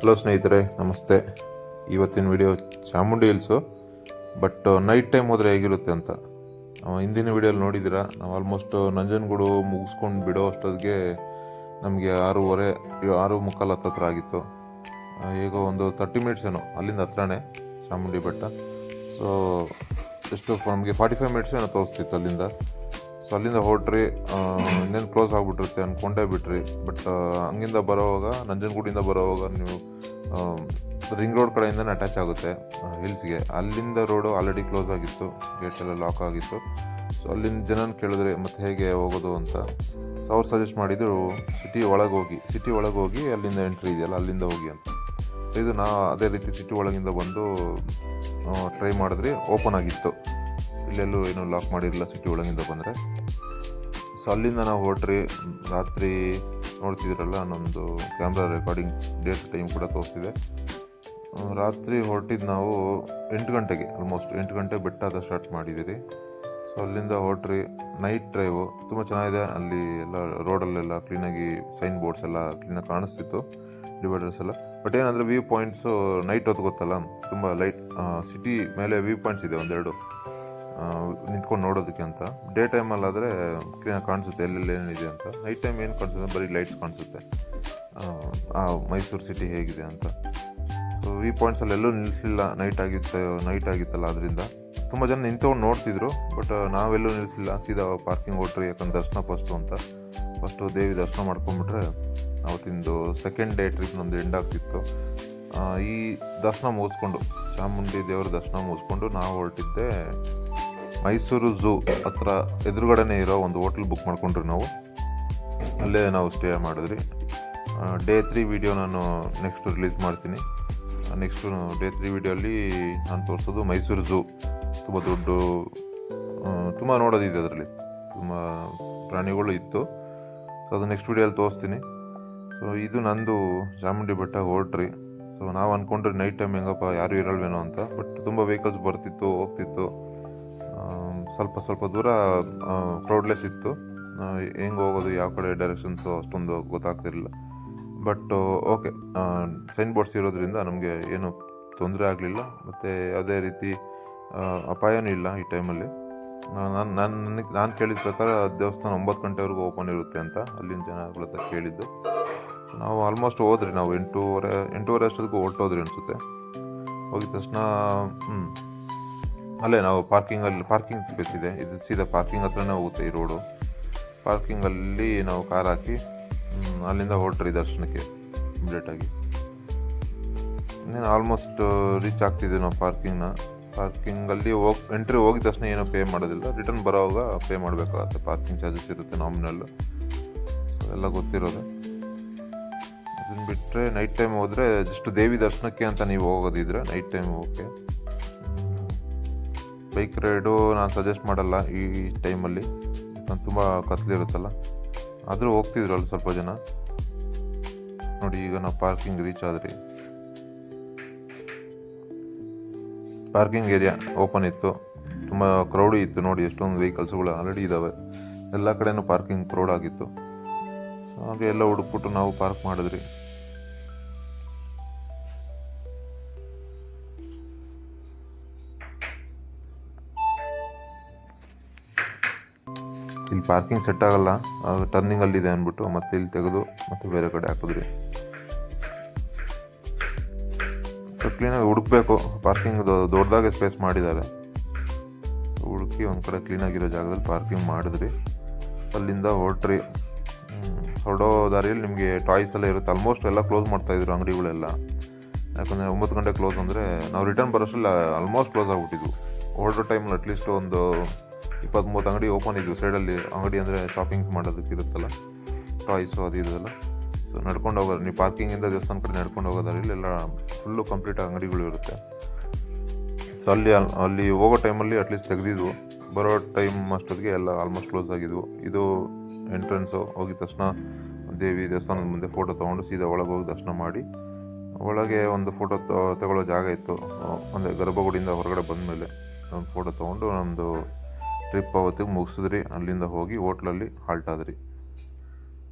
Hello ಸ್ನೇಹಿತರೆ, ನಮಸ್ತೆ. ಇವತ್ತಿನ video Chamundi hills, but night time ಹೋದರೆ ಹೇಗಿರುತ್ತೆ ಅಂತ. ಹಿಂದಿನ ವಿಡಿಯೋಲಿ ನೋಡಿದ್ದೀರಾ. ನಾವು ಆಲ್ಮೋಸ್ಟ್ ನಂಜನಗೂಡು ಮುಗಿಸ್ಕೊಂಡು ಬಿಡೋ ಅಷ್ಟೊತ್ತಿಗೆ ನಮಗೆ 6:30 ಹತ್ತಿರ ಆಗಿತ್ತು. ಈಗ ಒಂದು 30 ಮಿನಿಟ್ಸ್ ಏನೋ ಅಲ್ಲಿಂದ ಹತ್ರನೇ ಚಾಮುಂಡಿ ಬೆಟ್ಟ. ಸೊ ಎಷ್ಟು ನಮಗೆ 45 ಮಿನಿಟ್ಸ್ ಏನೋ ತೋರಿಸ್ತಿತ್ತು ಅಲ್ಲಿಂದ. ಸೊ ಅಲ್ಲಿಂದ ಹೊರಟ್ರಿ, ಇನ್ನೇನು ಕ್ಲೋಸ್ ಆಗಿಬಿಟ್ಟಿರುತ್ತೆ ಅಂದ್ಕೊಂಡೇ ಬಿಟ್ರಿ. ಬಟ್ ಹಂಗಿಂದ ಬರೋವಾಗ, ನಂಜನಗೂಡಿಂದ ಬರೋವಾಗ ನೀವು ರಿಂಗ್ ರೋಡ್ ಕಡೆಯಿಂದನೇ ಅಟ್ಯಾಚ್ ಆಗುತ್ತೆ ಹಿಲ್ಸ್ಗೆ. ಅಲ್ಲಿಂದ ರೋಡು ಆಲ್ರೆಡಿ ಕ್ಲೋಸ್ ಆಗಿತ್ತು, ಗೇಟೆಲ್ಲ ಲಾಕ್ ಆಗಿತ್ತು. ಸೊ ಅಲ್ಲಿಂದ ಜನನ ಕೇಳಿದ್ರೆ ಮತ್ತೆ ಹೇಗೆ ಹೋಗೋದು ಅಂತ. ಸೊ ಅವ್ರು ಸಜೆಸ್ಟ್ ಮಾಡಿದರು ಸಿಟಿ ಒಳಗೆ ಹೋಗಿ ಅಲ್ಲಿಂದ ಎಂಟ್ರಿ ಇದೆಯಲ್ಲ ಅಲ್ಲಿಂದ ಹೋಗಿ ಅಂತ. ಇದು ಅದೇ ರೀತಿ ಸಿಟಿ ಒಳಗಿಂದ ಬಂದು ಟ್ರೈ ಮಾಡಿದ್ರಿ. ಓಪನ್ ಆಗಿತ್ತು, ಇಲ್ಲೆಲ್ಲೂ ಏನೂ ಲಾಕ್ ಮಾಡಿರಲಿಲ್ಲ ಸಿಟಿ ಒಳಗಿಂದ ಬಂದರೆ. ಸೊ ಅಲ್ಲಿಂದ ನಾವು ಹೊರಟ್ರಿ. ರಾತ್ರಿ ನೋಡ್ತಿದ್ರಲ್ಲ, ನಮ್ಮದು ಕ್ಯಾಮ್ರಾ ರೆಕಾರ್ಡಿಂಗ್ ಡೇಟ್ ಟೈಮ್ ಕೂಡ ತೋರಿಸ್ತಿದೆ. ರಾತ್ರಿ ಹೊರಟಿದ್ದು ನಾವು 8 ಗಂಟೆಗೆ, ಆಲ್ಮೋಸ್ಟ್ 8 ಗಂಟೆ ಬೆಟ್ಟ ಸ್ಟಾರ್ಟ್ ಮಾಡಿದ್ದೀರಿ. ಸೊ ಅಲ್ಲಿಂದ ಹೊರಟ್ರಿ. ನೈಟ್ ಡ್ರೈವು ತುಂಬ ಚೆನ್ನಾಗಿದೆ. ಅಲ್ಲಿ ಎಲ್ಲ ರೋಡಲ್ಲೆಲ್ಲ ಕ್ಲೀನಾಗಿ ಸೈನ್ ಬೋರ್ಡ್ಸ್ ಎಲ್ಲ ಕ್ಲೀನಾಗಿ ಕಾಣಿಸ್ತಿತ್ತು, ಡಿವೈಡರ್ಸ್ ಎಲ್ಲ. ಬಟ್ ಏನಂದರೆ ವ್ಯೂ ಪಾಯಿಂಟ್ಸು ನೈಟ್ ಹೊತ್ತು ಗೊತ್ತಲ್ಲ, ತುಂಬ ಲೈಟ್. ಸಿಟಿ ಮೇಲೆ ವ್ಯೂ ಪಾಯಿಂಟ್ಸ್ ಇದೆ ಒಂದೆರಡು ನಿಂತ್ಕೊಂಡು ನೋಡೋದಕ್ಕೆ ಅಂತ. ಡೇ ಟೈಮಲ್ಲಾದರೆ ಕ್ಲೀನಾಗಿ ಕಾಣಿಸುತ್ತೆ ಎಲ್ಲೆಲ್ಲಿ ಏನಿದೆ ಅಂತ. ನೈಟ್ ಟೈಮ್ ಏನು ಕಾಣಿಸುತ್ತೆ, ಬರೀ ಲೈಟ್ಸ್ ಕಾಣಿಸುತ್ತೆ ಮೈಸೂರು ಸಿಟಿ ಹೇಗಿದೆ ಅಂತ. ಸೊ ವ್ಯೂ ಪಾಯಿಂಟ್ಸಲ್ಲಿ ಎಲ್ಲೂ ನಿಲ್ಲಿಸಲಿಲ್ಲ, ನೈಟ್ ಆಗಿತ್ತಲ್ಲ ಅದರಿಂದ. ತುಂಬ ಜನ ನಿಂತ್ಕೊಂಡು ನೋಡ್ತಿದ್ರು, ಬಟ್ ನಾವೆಲ್ಲೂ ನಿಲ್ಲಿಸಲಿಲ್ಲ. ಸೀದಾ ಪಾರ್ಕಿಂಗ್ ಹೊಟ್ರಿ, ಯಾಕಂದ್ರೆ ದರ್ಶನ ಫಸ್ಟು ದೇವಿ ದರ್ಶನ ಮಾಡ್ಕೊಂಬಿಟ್ರೆ ಅವತ್ತಿಂದು ಸೆಕೆಂಡ್ ಡೇ ಟ್ರಿಪ್ ನಮ್ಮದು ಎಂಡ್ ಆಗ್ತಿತ್ತು. ಈ ದರ್ಶನ ಮುಗಿಸ್ಕೊಂಡು, ಚಾಮುಂಡಿ ದೇವರ ದರ್ಶನ ಮುಗಿಸ್ಕೊಂಡು ನಾವು ಹೊರಟಿದ್ದೆ ಮೈಸೂರು ಝೂ ಹತ್ರ ಎದುರುಗಡೆನೇ ಇರೋ ಒಂದು ಹೋಟ್ಲ್ ಬುಕ್ ಮಾಡ್ಕೊಂಡ್ರಿ ನಾವು. ಅಲ್ಲೇ ನಾವು ಸ್ಟೇ ಮಾಡಿದ್ರಿ. ಡೇ 3 ವಿಡಿಯೋ ನಾನು ನೆಕ್ಸ್ಟ್ ರಿಲೀಸ್ ಮಾಡ್ತೀನಿ. ನೆಕ್ಸ್ಟು ಡೇ 3 ವಿಡಿಯೋಲ್ಲಿ ನಾನು ತೋರಿಸೋದು ಮೈಸೂರು ಝೂ. ತುಂಬ ದೊಡ್ಡ, ತುಂಬ ನೋಡೋದಿದೆ ಅದರಲ್ಲಿ, ತುಂಬ ಪ್ರಾಣಿಗಳು ಇತ್ತು. ಸೊ ಅದು ನೆಕ್ಸ್ಟ್ ವಿಡಿಯೋಲ್ಲಿ ತೋರಿಸ್ತೀನಿ. ಸೊ ಇದು ನಂದು ಚಾಮುಂಡಿ ಬೆಟ್ಟ ಹೊರಟ್ರಿ. ಸೊ ನಾವು ಅಂದ್ಕೊಂಡ್ರೆ ನೈಟ್ ಟೈಮ್ ಹೆಂಗಪ್ಪ ಯಾರೂ ಇರಲ್ವೇನೋ ಅಂತ. ಬಟ್ ತುಂಬ ವೆಹಿಕಲ್ಸ್ ಹೋಗ್ತಿತ್ತು. ಸ್ವಲ್ಪ ದೂರ ಕ್ರೌಡ್ಲೆಸ್ ಇತ್ತು. ಹೆಂಗೆ ಹೋಗೋದು, ಯಾವ ಕಡೆ ಡೈರೆಕ್ಷನ್ಸು ಅಷ್ಟೊಂದು ಗೊತ್ತಾಗ್ತಿರಲಿಲ್ಲ. ಬಟ್ ಓಕೆ, ಸೈನ್ ಬೋರ್ಡ್ಸ್ ಇರೋದ್ರಿಂದ ನಮಗೆ ಏನು ತೊಂದರೆ ಆಗಲಿಲ್ಲ. ಮತ್ತು ಯಾವುದೇ ರೀತಿ ಅಪಾಯನೂ ಇಲ್ಲ ಈ ಟೈಮಲ್ಲಿ. ನಾನು ಕೇಳಿದ ಪ್ರಕಾರ ದೇವಸ್ಥಾನ 9 ಗಂಟೆವರೆಗೂ ಓಪನ್ ಇರುತ್ತೆ ಅಂತ ಅಲ್ಲಿನ ಜನಗಳ ಹತ್ರ ಕೇಳಿದ್ದು. ನಾವು ಆಲ್ಮೋಸ್ಟ್ ಹೋದ್ರಿ. ನಾವು 8:30 ಅಷ್ಟೊತ್ತಿಗೂ ಹೊರಟೋದ್ರಿ ಅನಿಸುತ್ತೆ. ಹೋಗಿದ ತಕ್ಷಣ ಅಲ್ಲೇ ನಾವು ಪಾರ್ಕಿಂಗ್ ಸ್ಪೇಸ್ ಇದೆ, ಇದು ಸೀದಾ ಪಾರ್ಕಿಂಗ್ ಹತ್ರನೇ ಹೋಗುತ್ತೆ ಈ ರೋಡು. ಪಾರ್ಕಿಂಗಲ್ಲಿ ನಾವು ಕಾರ್ ಹಾಕಿ ಅಲ್ಲಿಂದ ಹೊರಟ್ರಿ ದರ್ಶನಕ್ಕೆ ಇಮಿಡಿಯೇಟಾಗಿ. ಇನ್ನೇನು ಆಲ್ಮೋಸ್ಟ್ ರೀಚ್ ಆಗ್ತಿದ್ದೆ ನಾವು ಪಾರ್ಕಿಂಗಲ್ಲಿ ಎಂಟ್ರಿ ಹೋಗಿದ ತಕ್ಷಣ ಏನೋ ಪೇ ಮಾಡೋದಿಲ್ಲ. ರಿಟರ್ನ್ ಬರೋವಾಗ ಪೇ ಮಾಡಬೇಕಾಗತ್ತೆ, ಪಾರ್ಕಿಂಗ್ ಚಾರ್ಜಸ್ ಇರುತ್ತೆ ನಾಮಿನಲ್. ಸೊ ಎಲ್ಲ ಗೊತ್ತಿರೋದು. ಅದನ್ನು ಬಿಟ್ಟರೆ ನೈಟ್ ಟೈಮ್ ಹೋದರೆ ಜಸ್ಟ್ ದೇವಿ ದರ್ಶನಕ್ಕೆ ಅಂತ ನೀವು ಹೋಗೋದಿದ್ರೆ night time okay. Bike ride ನಾನು ಸಜೆಸ್ಟ್ ಮಾಡಲ್ಲ ಈ ಟೈಮಲ್ಲಿ, ಯಾಕಂದ್ರೆ ತುಂಬ ಕತ್ಲಿರುತ್ತಲ್ಲ. ಆದರೂ ಹೋಗ್ತಿದ್ರು ಅಲ್ಲಿ ಸ್ವಲ್ಪ ಜನ. ನೋಡಿ, ಈಗ ನಾವು ಪಾರ್ಕಿಂಗ್ ರೀಚ್ ಆದ್ರಿ. ಪಾರ್ಕಿಂಗ್ ಏರಿಯಾ ಓಪನ್ ಇತ್ತು, ತುಂಬ ಕ್ರೌಡಿ ಇತ್ತು. ನೋಡಿ, ಎಷ್ಟೊಂದು ವೆಹಿಕಲ್ಸ್ಗಳು ಆಲ್ರೆಡಿ ಇದ್ದಾವೆ, ಎಲ್ಲ ಕಡೆನೂ ಪಾರ್ಕಿಂಗ್ ಕ್ರೌಡ್ ಆಗಿತ್ತು. ಸೊ ಹಾಗೆ ಎಲ್ಲ ಹುಡುಕ್ಬಿಟ್ಟು ನಾವು ಪಾರ್ಕ್ ಮಾಡಿದ್ರಿ. ಇಲ್ಲಿ ಪಾರ್ಕಿಂಗ್ ಸೆಟ್ ಆಗಲ್ಲ, ಟರ್ನಿಂಗಲ್ಲಿದೆ ಅಂದ್ಬಿಟ್ಟು ಮತ್ತೆ ಇಲ್ಲಿ ತೆಗೆದು ಮತ್ತೆ ಬೇರೆ ಕಡೆ ಹಾಕಿದ್ರಿ. ಸೊ ಕ್ಲೀನಾಗಿ ಹುಡುಕ್ಬೇಕು. ಪಾರ್ಕಿಂಗ್ ದೊಡ್ಡದಾಗೆ ಸ್ಪೇಸ್ ಮಾಡಿದ್ದಾರೆ, ಹುಡುಕಿ ಒಂದು ಕಡೆ ಕ್ಲೀನಾಗಿರೋ ಜಾಗದಲ್ಲಿ ಪಾರ್ಕಿಂಗ್ ಮಾಡಿದ್ರಿ. ಅಲ್ಲಿಂದ ಹೊರಟ್ರಿ. ಹೊರಡೋ ದಾರಿಯಲ್ಲಿ ನಿಮಗೆ ಟಾಯ್ಸ್ ಎಲ್ಲ ಇರುತ್ತೆ. ಆಲ್ಮೋಸ್ಟ್ ಎಲ್ಲ ಕ್ಲೋಸ್ ಮಾಡ್ತಾಯಿದ್ರು ಅಂಗಡಿಗಳೆಲ್ಲ, ಯಾಕಂದರೆ 9 ಗಂಟೆ ಕ್ಲೋಸ್ ಅಂದರೆ ನಾವು ರಿಟರ್ನ್ ಬರೋಷ್ಟಲ್ಲ ಆಲ್ಮೋಸ್ಟ್ ಕ್ಲೋಸ್ ಆಗಿಬಿಟ್ಟಿದ್ವು. ಹೊರಡೋ ಟೈಮಲ್ಲಿ ಅಟ್ಲೀಸ್ಟ್ ಒಂದು 20-30 ಅಂಗಡಿ ಓಪನ್ ಇದ್ವು ಸೈಡಲ್ಲಿ. ಅಂಗಡಿ ಅಂದರೆ ಶಾಪಿಂಗ್ ಮಾಡೋದಕ್ಕೆ ಇರುತ್ತಲ್ಲ, ಟಾಯ್ಸು ಅದು ಇದೆಲ್ಲ. ಸೊ ನಡ್ಕೊಂಡು ಹೋಗೋದು, ನೀವು ಪಾರ್ಕಿಂಗಿಂದ ದೇವಸ್ಥಾನ ಕಡೆ ನಡ್ಕೊಂಡು ಹೋಗೋದಾರೆ, ಇಲ್ಲೆಲ್ಲ ಫುಲ್ಲು ಕಂಪ್ಲೀಟ್ ಅಂಗಡಿಗಳು ಇರುತ್ತೆ. ಸೊ ಅಲ್ಲಿ ಹೋಗೋ ಟೈಮಲ್ಲಿ ಅಟ್ಲೀಸ್ಟ್ ತೆಗೆದಿದ್ವು. ಬರೋ ಟೈಮ್ ಅಷ್ಟೊತ್ತಿಗೆ ಎಲ್ಲ ಆಲ್ಮೋಸ್ಟ್ ಕ್ಲೋಸ್ ಆಗಿದ್ವು. ಇದು ಎಂಟ್ರೆನ್ಸು. ಹೋಗಿದ ತಕ್ಷಣ ದೇವಿ ದೇವಸ್ಥಾನದ ಮುಂದೆ ಫೋಟೋ ತೊಗೊಂಡು ಸೀದಾ ಒಳಗೆ ಹೋಗಿ ದರ್ಶನ ಮಾಡಿ, ಒಳಗೆ ಒಂದು ಫೋಟೋ ತಗೊಳ್ಳೋ ಜಾಗ ಇತ್ತು. ಅಂದರೆ ಗರ್ಭಗುಡಿಯಿಂದ ಹೊರಗಡೆ ಬಂದಮೇಲೆ ಒಂದು ಫೋಟೋ ತೊಗೊಂಡು ನಮ್ಮದು ಟ್ರಿಪ್ ಅವತ್ತಿಗೆ ಮುಗಿಸಿದ್ರಿ. ಅಲ್ಲಿಂದ ಹೋಗಿ ಹೋಟ್ಲಲ್ಲಿ ಹಾಲ್ಟ್ ಆದ್ರಿ.